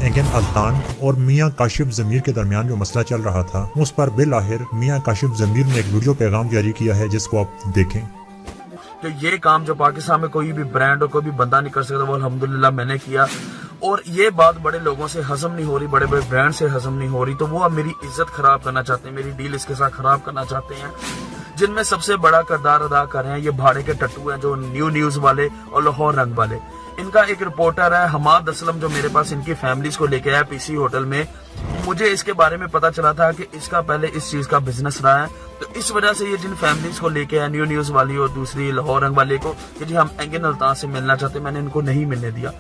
एंगन अल्तान और मियां काशिफ जमीर के दरमियान जो मसला चल रहा था, उस पर बिलाहिर मियां काशिफ जमीर ने एक वीडियो पैगाम जारी किया है, जिसको आप देखें। तो ये काम जो पाकिस्तान में कोई भी ब्रांड और कोई भी बंदा नहीं कर सकता, वो अल्हम्दुलिल्लाह मैंने किया। और ये बात बड़े लोगों से हजम नहीं हो रही, बड़े बड़े ब्रांड से हजम नहीं हो रही, तो वो अब मेरी इज्जत खराब करना चाहते हैं, मेरी डील इसके साथ खराब करना चाहते हैं। जिनमें सबसे बड़ा किरदार अदा कर रहे हैं ये भाड़े के टट्टू हैं, जो न्यूज वाले और लाहौर रंग वाले। इनका एक रिपोर्टर है हमाद असलम, जो मेरे पास इनकी फैमिलीज को लेके आया पीसी होटल में। मुझे इसके बारे में पता चला था कि इसका पहले इस चीज का बिजनेस रहा है, तो इस वजह से ये जिन फैमिलीज को लेके आया, न्यूज वाली और दूसरी लाहौर रंग वाले को, कि जी हम एंगन अल्तान से मिलना चाहते, मैंने इनको नहीं मिलने दिया।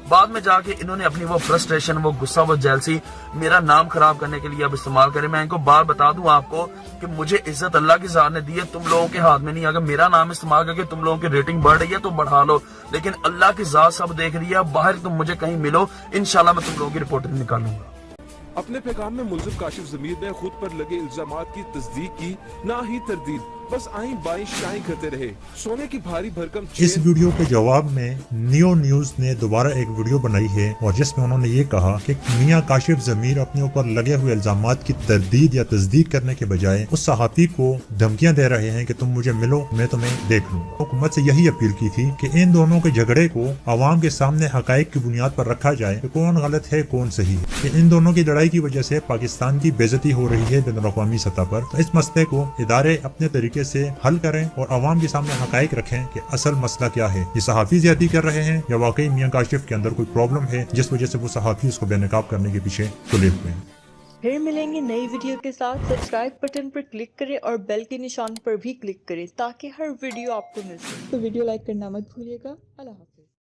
बाद में जाके इन्होंने अपनी वो फ्रस्ट्रेशन, वो गुस्सा, वो जेलसी मेरा नाम खराब करने के लिए अब इस्तेमाल करे। मैं इनको बात बता दूं आपको कि मुझे इज्जत अल्लाह की ज़ात ने दी है, तुम लोगों के हाथ में नहीं। अगर मेरा नाम इस्तेमाल करके तुम लोगों की रेटिंग बढ़ रही है तो बढ़ा लो, लेकिन अल्लाह की ज़ात सब देख रही है। बाहर तुम मुझे कहीं मिलो, इंशाल्लाह मैं तुम लोगों की रिपोर्ट निकालूंगा। अपने पैगाम में मुल्ज़िम काशिफ ज़मीर ने खुद पर लगे इल्जामात की तस्दीक की, ना ही तरदीद, बस आईं बाईं शाईं करते रहे। सोने की भारी भरकम इस वीडियो के जवाब में नियो न्यूज ने दोबारा एक वीडियो बनाई है, और जिसमें उन्होंने ये कहा कि मियां काशिफ जमीर अपने ऊपर लगे हुए इल्जामात की तरदीद या तस्दीक करने के बजाय उस सहाफी को धमकियां दे रहे हैं कि तुम मुझे मिलो, मैं तुम्हें देख लूंगा। हुकूमत से यही अपील की थी कि इन दोनों के झगड़े को आवाम के सामने हकाइक की बुनियाद पर रखा जाए कि कौन गलत है कौन सही है, कि इन दोनों की लड़ाई की वजह से पाकिस्तान की बेइज्जती हो रही है बैनुल अक़वामी सतह पर। तो इस मसले को इदारे अपने तरीके से हल करें और आवाम के सामने हकाइक रखें कि असल मसला क्या है, ये सहाफी ज्यादती कर रहे हैं या वाकई मियां काशिफ के अंदर कोई प्रॉब्लम है जिस वजह से वो सहाफी उसको बेनकाब करने के पीछे तुले हुए हैं। फिर मिलेंगे नई वीडियो के साथ। सब्सक्राइब बटन पर क्लिक करें और बेल के निशान पर भी क्लिक करें ताकि हर वीडियो आपको मिल सके। तो वीडियो लाइक करना मत भूलिएगा। अल्लाह हाफ़िज़।